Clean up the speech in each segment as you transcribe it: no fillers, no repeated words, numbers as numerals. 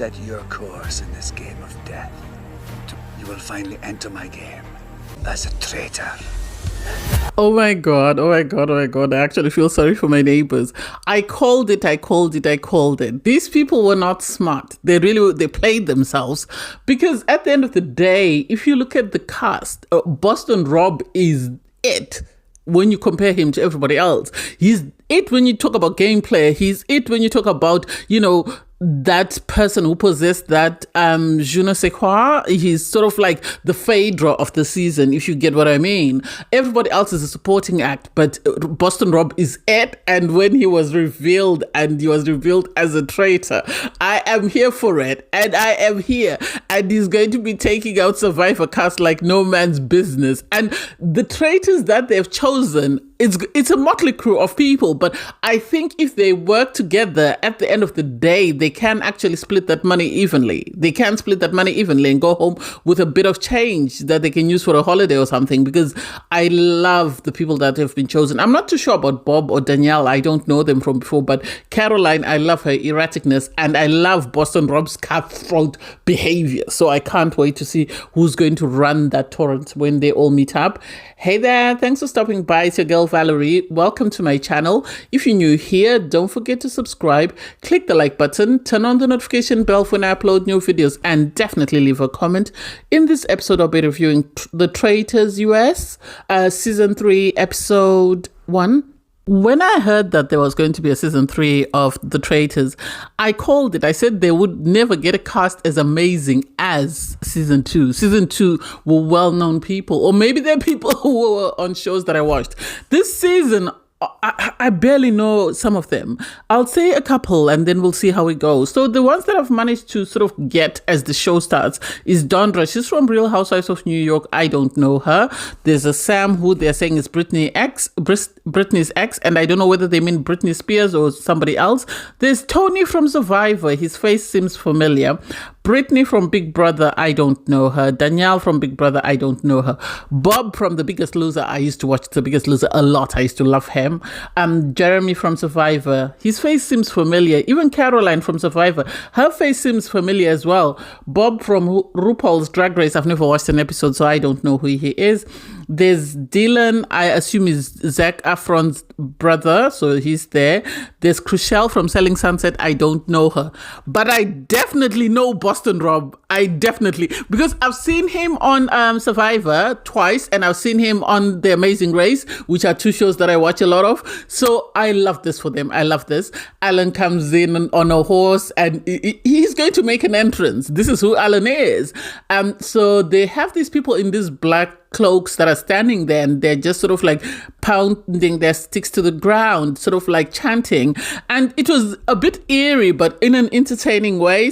set your course in this game of death, you will finally enter my game as a traitor. Oh my god, oh my god, oh my god. I actually feel sorry for my neighbors. I called it. These people were not smart. They played themselves. Because at the end of the day, if you look at the cast, Boston Rob is it. When you compare him to everybody else, he's it when you talk about gameplay. He's it when you talk about, that person who possessed that je ne sais quoi. He's sort of like the Phaedra of the season, if you get what I mean. Everybody else is a supporting act, but Boston Rob is it. And when he was revealed, as a traitor, I am here for it, and I am here, and he's going to be taking out Survivor cast like no man's business. And the traitors that they've chosen, it's a motley crew of people, but I think if they work together, at the end of the day, they can actually split that money evenly. They can split that money evenly and go home with a bit of change that they can use for a holiday or something, because I love the people that have been chosen. I'm not too sure about Bob or Danielle. I don't know them from before, but Caroline, I love her erraticness, and I love Boston Rob's cutthroat behavior. So I can't wait to see who's going to run that torrent when they all meet up. Hey there, thanks for stopping by. It's your girl Valerie. Welcome to my channel. If you're new here, don't forget to subscribe, click the like button, turn on the notification bell when I upload new videos, and definitely leave a comment. In this episode, I'll be reviewing the Traitors US, Season 3, Episode 1. When I heard that there was going to be a season 3 of The Traitors, I called it. I said they would never get a cast as amazing as season 2. Season 2 were well-known people, or maybe they're people who were on shows that I watched. This season, I barely know some of them. I'll say a couple and then we'll see how it goes. So the ones that I've managed to sort of get as the show starts is Dondra. She's from Real Housewives of New York. I don't know her. There's a Sam who they're saying is Britney's ex, and I don't know whether they mean Britney Spears or somebody else. There's Tony from Survivor. His face seems familiar. Brittany from Big Brother, I don't know her. Danielle from Big Brother, I don't know her. Bob from The Biggest Loser, I used to watch The Biggest Loser a lot. I used to love him. Jeremy from Survivor, his face seems familiar. Even Caroline from Survivor, her face seems familiar as well. Bob from RuPaul's Drag Race, I've never watched an episode, so I don't know who he is. There's Dylan, I assume is Zac Efron's brother, so he's there. There's Crushelle from Selling Sunset, I don't know her. But I definitely know Boston Rob. Because I've seen him on Survivor twice, and I've seen him on The Amazing Race, which are two shows that I watch a lot of. So I love this for them. I love this. Alan comes in on a horse, and he's going to make an entrance. This is who Alan is. So they have these people in these black cloaks that are standing there, and they're just sort of like pounding their sticks to the ground, sort of like chanting. And it was a bit eerie, but in an entertaining way.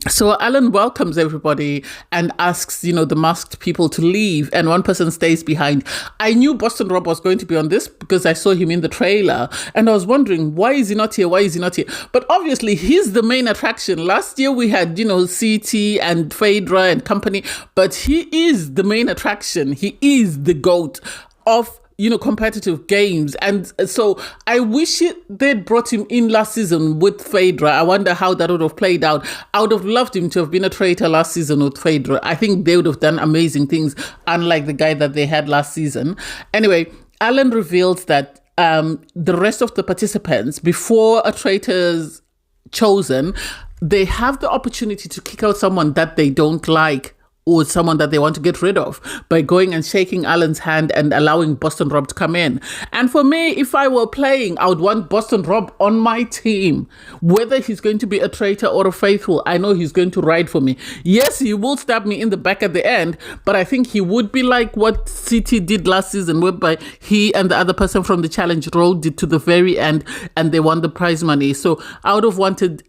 So Alan welcomes everybody and asks, the masked people to leave, and one person stays behind. I knew Boston Rob was going to be on this because I saw him in the trailer, and I was wondering, why is he not here? But obviously, he's the main attraction. Last year, we had, CT and Phaedra and company, but he is the main attraction. He is the GOAT of competitive games. And so I wish they'd brought him in last season with Phaedra. I wonder how that would have played out. I would have loved him to have been a traitor last season with Phaedra. I think they would have done amazing things, unlike the guy that they had last season. Anyway, Alan reveals that the rest of the participants, before a traitor's chosen, they have the opportunity to kick out someone that they don't like, or someone that they want to get rid of, by going and shaking Alan's hand and allowing Boston Rob to come in. And for me, if I were playing, I would want Boston Rob on my team. Whether he's going to be a traitor or a faithful, I know he's going to ride for me. Yes, he will stab me in the back at the end, but I think he would be like what CT did last season, whereby he and the other person from the challenge rode it to the very end and they won the prize money. So I would have wanted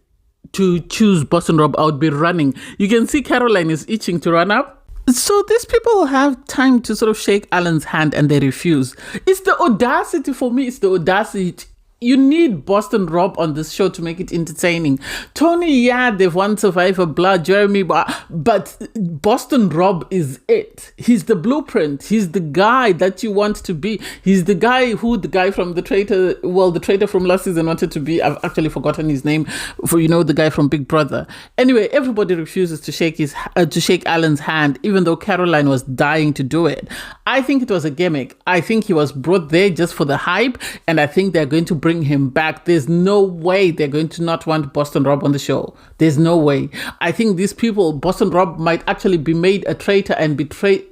to choose Boston Rob. I would be running. You can see Caroline is itching to run up. So these people have time to sort of shake Alan's hand and they refuse. It's the audacity for me. It's the audacity you need Boston Rob on this show to make it entertaining. Tony, yeah, they've won Survivor, blah, Jeremy, but Boston Rob is it. He's the blueprint. He's the guy that you want to be. He's the guy who the guy from the traitor from last season wanted to be. I've actually forgotten his name. The guy from Big Brother. Anyway, everybody refuses to shake Alan's hand, even though Caroline was dying to do it. I think it was a gimmick. I think he was brought there just for the hype, and I think they're going to bring him back. There's no way they're going to not want Boston Rob on the show. There's no way. I think these people, Boston Rob might actually be made a traitor and betray,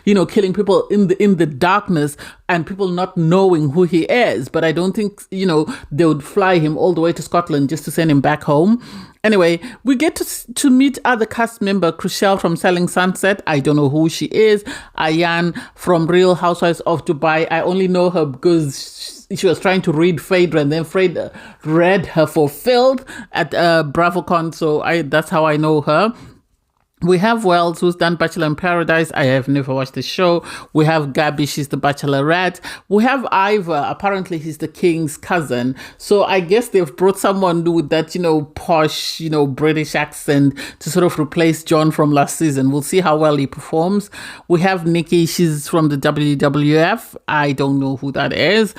killing people in the darkness and people not knowing who he is. But I don't think, they would fly him all the way to Scotland just to send him back home. Anyway, we get to meet other cast member, Chriselle from Selling Sunset. I don't know who she is. Ayan from Real Housewives of Dubai. I only know her because she was trying to read Phaedra, and then Phaedra read her for filth at BravoCon. So that's how I know her. We have Wells, who's done Bachelor in Paradise. I have never watched the show. We have Gabby, she's the Bachelorette. We have Ivor, apparently he's the king's cousin. So I guess they've brought someone with that, posh, British accent to sort of replace John from last season. We'll see how well he performs. We have Nikki, she's from the WWF. I don't know who that is.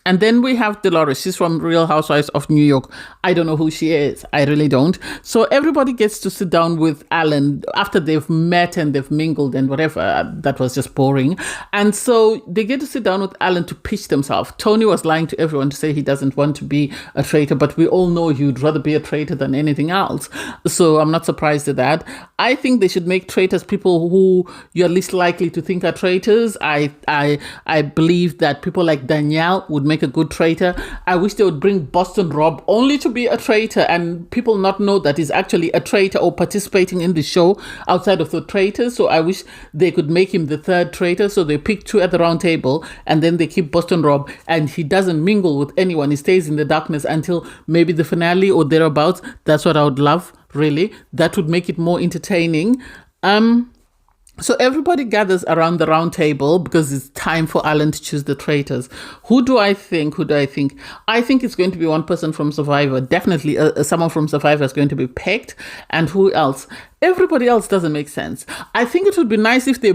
And then we have Dolores. She's from Real Housewives of New York. I don't know who she is. I really don't. So everybody gets to sit down with Alan after they've met and they've mingled and whatever. That was just boring. And so they get to sit down with Alan to pitch themselves. Tony was lying to everyone to say he doesn't want to be a traitor, but we all know he'd rather be a traitor than anything else. So I'm not surprised at that. I think they should make traitors people who you're least likely to think are traitors. I believe that people like Danielle would make a good traitor. I wish they would bring Boston Rob only to be a traitor and people not know that he's actually a traitor or participating in the show outside of the traitors. So I wish they could make him the third traitor. So they pick two at the round table and then they keep Boston Rob and he doesn't mingle with anyone. He stays in the darkness until maybe the finale or thereabouts. That's what I would love, really. That would make it more entertaining. So everybody gathers around the round table because it's time for Alan to choose the traitors. Who do I think? I think it's going to be one person from Survivor. Definitely someone from Survivor is going to be picked. And who else? Everybody else doesn't make sense. I think it would be nice if they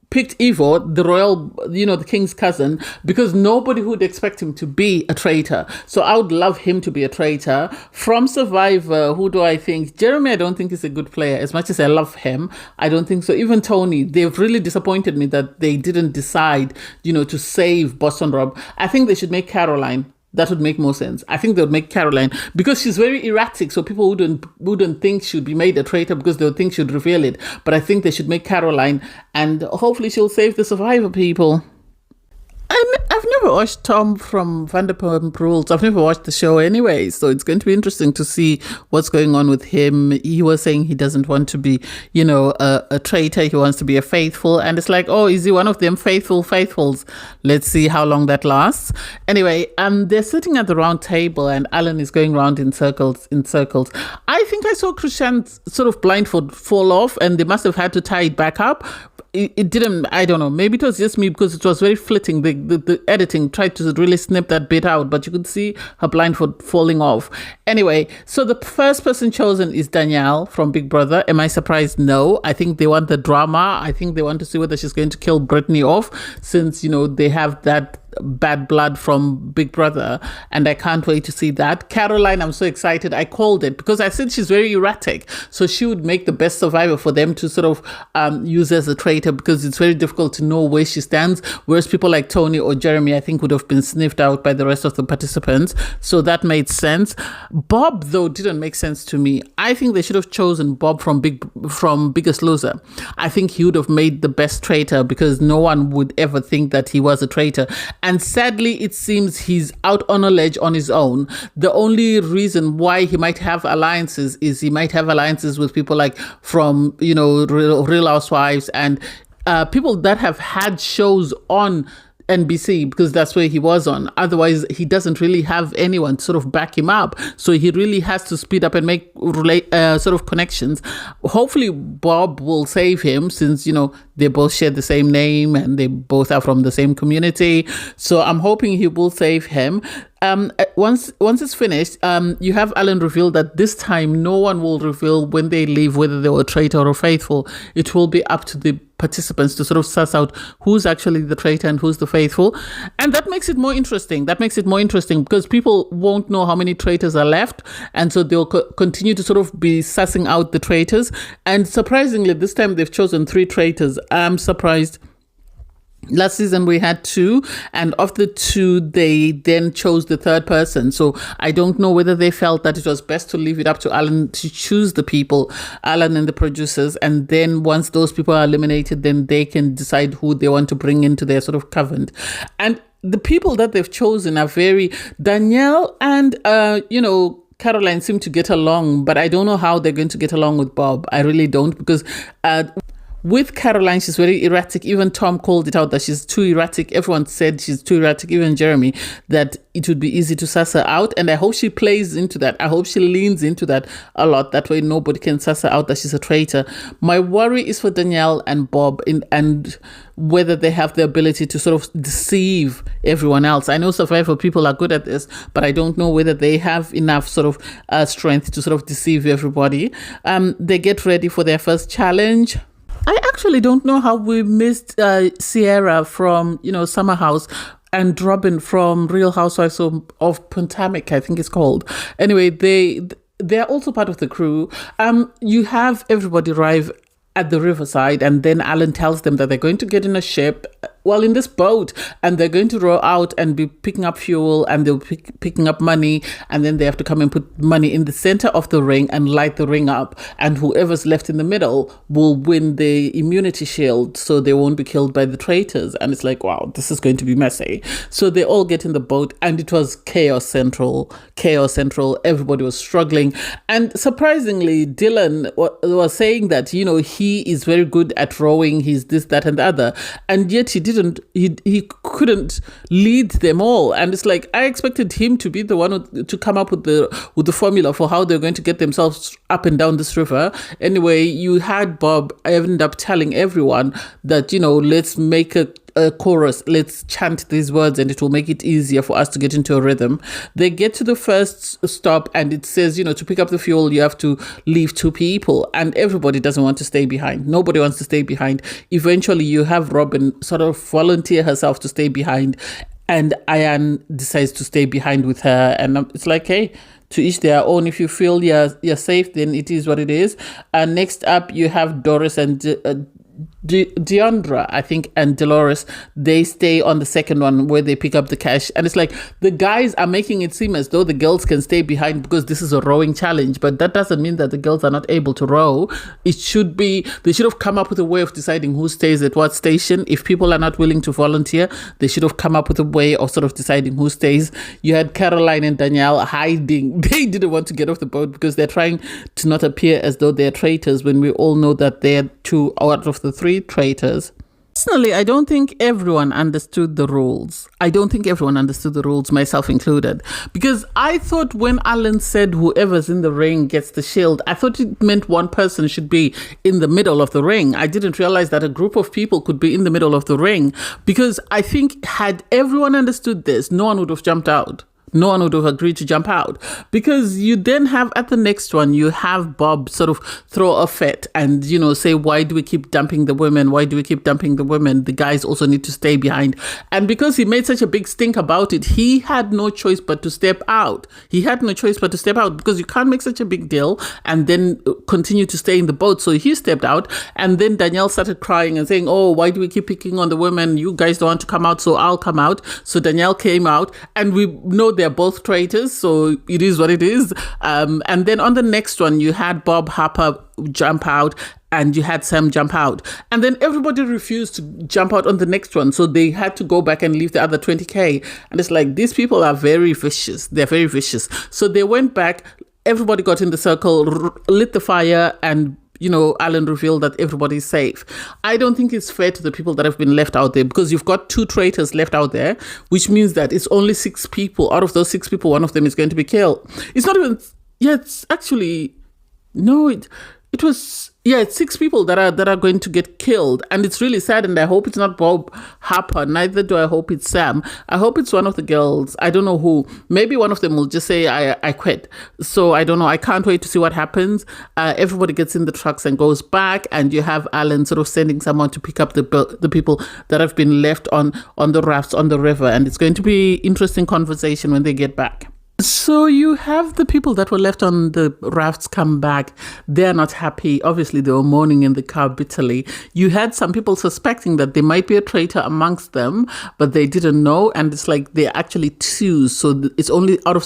picked Ivo, the royal, the king's cousin, because nobody would expect him to be a traitor. So I would love him to be a traitor. From Survivor, who do I think? Jeremy, I don't think is a good player. As much as I love him, I don't think so. Even Tony, they've really disappointed me that they didn't decide, to save Boston Rob. I think they should make Caroline. That would make more sense. I think they would make Caroline because she's very erratic. So people wouldn't think she'd be made a traitor because they would think she'd reveal it. But I think they should make Caroline and hopefully she'll save the Survivor people. I've never watched Tom from Vanderpump Rules. I've never watched the show anyway, so it's going to be interesting to see what's going on with him. He was saying he doesn't want to be, a traitor. He wants to be a faithful. And it's like, oh, is he one of them faithfuls? Let's see how long that lasts. Anyway, they're sitting at the round table and Alan is going round in circles. I think I saw Christian sort of blindfold fall off and they must have had to tie it back up. It didn't, I don't know, maybe it was just me because it was very flitting. The editing tried to really snip that bit out, but you could see her blindfold falling off. Anyway, so the first person chosen is Danielle from Big Brother. Am I surprised? No. I think they want the drama. I think they want to see whether she's going to kill Brittany off since, they have that bad blood from Big Brother, and I can't wait to see that. Caroline, I'm so excited. I called it because I said she's very erratic, so she would make the best survivor for them to sort of use as a traitor because it's very difficult to know where she stands, whereas people like Tony or Jeremy I think would have been sniffed out by the rest of the participants, so that made sense. Bob though didn't make sense to me. I think they should have chosen Bob from Biggest Loser. I think he would have made the best traitor because no one would ever think that he was a traitor. And sadly, it seems he's out on a ledge on his own. The only reason why he might have alliances is he might have alliances with people like from, Real Housewives and people that have had shows on NBC because that's where he was on. Otherwise, he doesn't really have anyone to sort of back him up. So he really has to speed up and make sort of connections. Hopefully, Bob will save him since, they both share the same name and they both are from the same community. So I'm hoping he will save him. Once it's finished, you have Alan reveal that this time no one will reveal when they leave whether they were traitor or faithful. It will be up to the participants to sort of suss out who's actually the traitor and who's the faithful. And that makes it more interesting. Because people won't know how many traitors are left. And so they'll continue to sort of be sussing out the traitors. And surprisingly, this time they've chosen 3 traitors. I'm surprised. Last season we had 2, and of the 2 they then chose the 3rd person. So I don't know whether they felt that it was best to leave it up to Alan to choose the people, Alan and the producers, and then once those people are eliminated, then they can decide who they want to bring into their sort of covenant. And the people that they've chosen are very Danielle and Caroline seem to get along, but I don't know how they're going to get along with Bob. I really don't, because with Caroline, she's very erratic. Even Tom called it out that she's too erratic. Everyone said she's too erratic, even Jeremy, that it would be easy to suss her out. And I hope she plays into that. I hope she leans into that a lot. That way nobody can suss her out that she's a traitor. My worry is for Danielle and Bob and whether they have the ability to sort of deceive everyone else. I know Survivor people are good at this, but I don't know whether they have enough sort of strength to sort of deceive everybody. They get ready for their first challenge. I actually don't know how we missed Sierra from, Summer House and Robin from Real Housewives of Potomac, I think it's called. Anyway, they're also part of the crew. You have everybody arrive at the riverside, and then Alan tells them that they're going to get in a ship, in this boat, and they're going to row out and be picking up fuel, and they'll be picking up money, and then they have to come and put money in the center of the ring and light the ring up, and whoever's left in the middle will win the immunity shield, so they won't be killed by the traitors. And it's like, wow, this is going to be messy. So they all get in the boat, and it was chaos central. Everybody was struggling, and surprisingly, Dylan was saying that he is very good at rowing. He's this, that, and the other, and yet he couldn't lead them all. And it's like, I expected him to be the one to come up with the formula for how they're going to get themselves up and down this river. Anyway, you had Bob ended up telling everyone that let's make a chorus, let's chant these words, and it will make it easier for us to get into a rhythm. They get to the first stop, and it says, to pick up the fuel, you have to leave 2 people, and everybody doesn't want to stay behind. Nobody wants to stay behind. Eventually, you have Robin sort of volunteer herself to stay behind, and Ayan decides to stay behind with her, and it's like, hey, to each their own. If you feel you're safe, then it is what it is. And next up, you have Doris and Deandra, I think, and Dolores. They stay on the second one where they pick up the cash, and it's like the guys are making it seem as though the girls can stay behind because this is a rowing challenge, but that doesn't mean that the girls are not able to row. They should have come up with a way of deciding who stays at what station. If people are not willing to volunteer, they should have come up with a way of sort of deciding who stays. You had Caroline and Danielle hiding. They didn't want to get off the boat because they're trying to not appear as though they're traitors, when we all know that they're 2 out of the 3 traitors. Personally, I don't think everyone understood the rules. Myself included. Because I thought when Alan said whoever's in the ring gets the shield, I thought it meant one person should be in the middle of the ring. I didn't realize that a group of people could be in the middle of the ring. Because I think had everyone understood this, no one would have jumped out. No one would have agreed to jump out, because you then have at the next one, you have Bob sort of throw a fit and, say, why do we keep dumping the women? The guys also need to stay behind. And because he made such a big stink about it, he had no choice but to step out. Because you can't make such a big deal and then continue to stay in the boat. So he stepped out, and then Danielle started crying and saying, oh, why do we keep picking on the women? You guys don't want to come out, so I'll come out. So Danielle came out, and we know they're both traitors, so it is what it is. And then on the next one, you had Bob Harper jump out, and you had Sam jump out. And then everybody refused to jump out on the next one, so they had to go back and leave the other 20K. And it's like, these people are very vicious. They're very vicious. So they went back, everybody got in the circle, lit the fire, and Alan revealed that everybody's safe. I don't think it's fair to the people that have been left out there, because you've got 2 traitors left out there, which means that it's only 6 people. Out of those 6 people, one of them is going to be killed. It's not even, it's actually, no, it was Yeah, it's 6 people that are going to get killed, and it's really sad. And I hope it's not Bob Harper. Neither do I hope it's Sam. I hope it's one of the girls. I don't know who. Maybe one of them will just say I quit. So I don't know. I can't wait to see what happens. Everybody gets in the trucks and goes back, and you have Alan sort of sending someone to pick up the people that have been left on the rafts on the river, and it's going to be interesting conversation when they get back. So you have the people that were left on the rafts come back. They're not happy. Obviously, they were mourning in the car bitterly. You had some people suspecting that there might be a traitor amongst them, but they didn't know. And it's like they're actually 2. So it's only out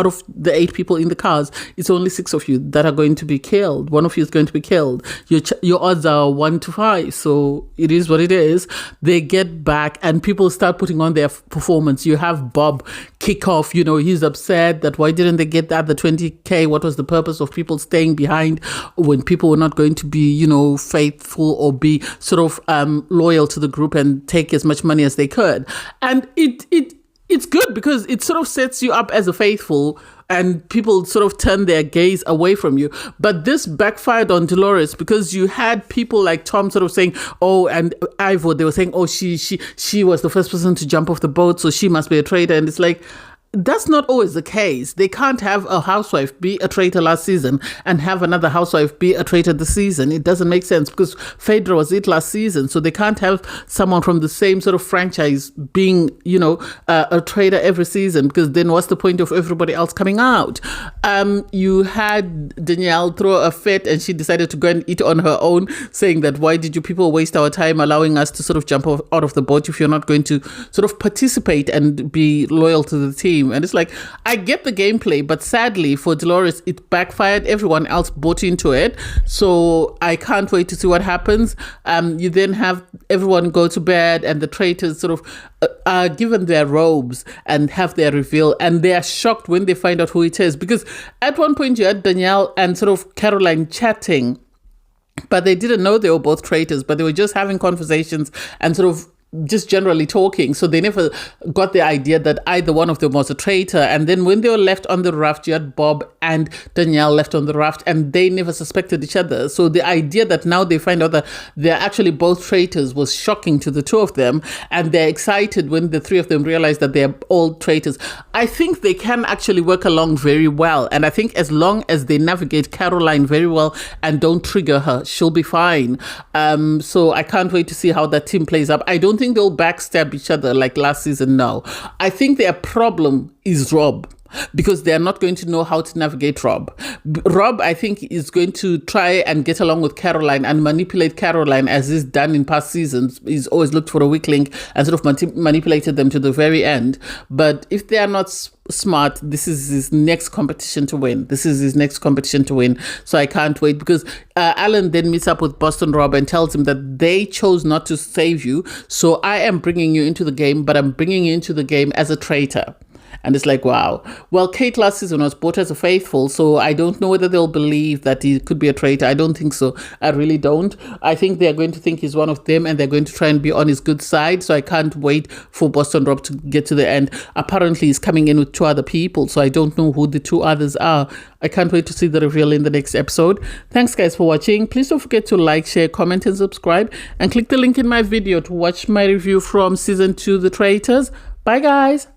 of the 8 people in the cars, it's only 6 of you that are going to be killed. One of you is going to be killed. Your odds are 1 to 5. So it is what it is. They get back and people start putting on their performance. You have Bob kick off. He's upset that why didn't they get that, the 20K? What was the purpose of people staying behind when people were not going to be, faithful or be sort of loyal to the group and take as much money as they could? And it's good because it sort of sets you up as a faithful, and people sort of turn their gaze away from you. But this backfired on Dolores because you had people like Tom sort of saying, oh, and Ivor, they were saying, oh, she was the first person to jump off the boat, so she must be a traitor. And it's like, that's not always the case. They can't have a housewife be a traitor last season and have another housewife be a traitor this season. It doesn't make sense because Phaedra was it last season. So they can't have someone from the same sort of franchise being, a traitor every season, because then what's the point of everybody else coming out? You had Danielle throw a fit and she decided to go and eat on her own, saying that why did you people waste our time allowing us to sort of jump out of the boat if you're not going to sort of participate and be loyal to the team? And it's like, I get the gameplay, but sadly for Dolores, it backfired. Everyone else bought into it. So I can't wait to see what happens. You then have everyone go to bed and the traitors sort of are given their robes and have their reveal. And they are shocked when they find out who it is. Because at one point you had Danielle and sort of Caroline chatting, but they didn't know they were both traitors, but they were just having conversations and sort of just generally talking. So they never got the idea that either one of them was a traitor. And then when they were left on the raft, you had Bob and Danielle left on the raft, and they never suspected each other. So the idea that now they find out that they're actually both traitors was shocking to the 2 of them. And they're excited when the 3 of them realize that they're all traitors. I think they can actually work along very well. And I think as long as they navigate Caroline very well and don't trigger her, she'll be fine. So I can't wait to see how that team plays up. I don't think they'll backstab each other like last season. No, I think their problem is Rob, because they're not going to know how to navigate Rob. Rob, I think, is going to try and get along with Caroline and manipulate Caroline as is done in past seasons. He's always looked for a weak link and sort of manipulated them to the very end. But if they are not smart, this is his next competition to win. So I can't wait, because Alan then meets up with Boston Rob and tells him that they chose not to save you. So I am bringing you into the game, but I'm bringing you into the game as a traitor. And it's like, wow. Well, Kate last season was bought as a faithful, so I don't know whether they'll believe that he could be a traitor. I don't think so. I really don't. I think they're going to think he's one of them and they're going to try and be on his good side. So I can't wait for Boston Rob to get to the end. Apparently, he's coming in with 2 other people, so I don't know who the 2 others are. I can't wait to see the reveal in the next episode. Thanks, guys, for watching. Please don't forget to like, share, comment, and subscribe. And click the link in my video to watch my review from Season 2, The Traitors. Bye, guys.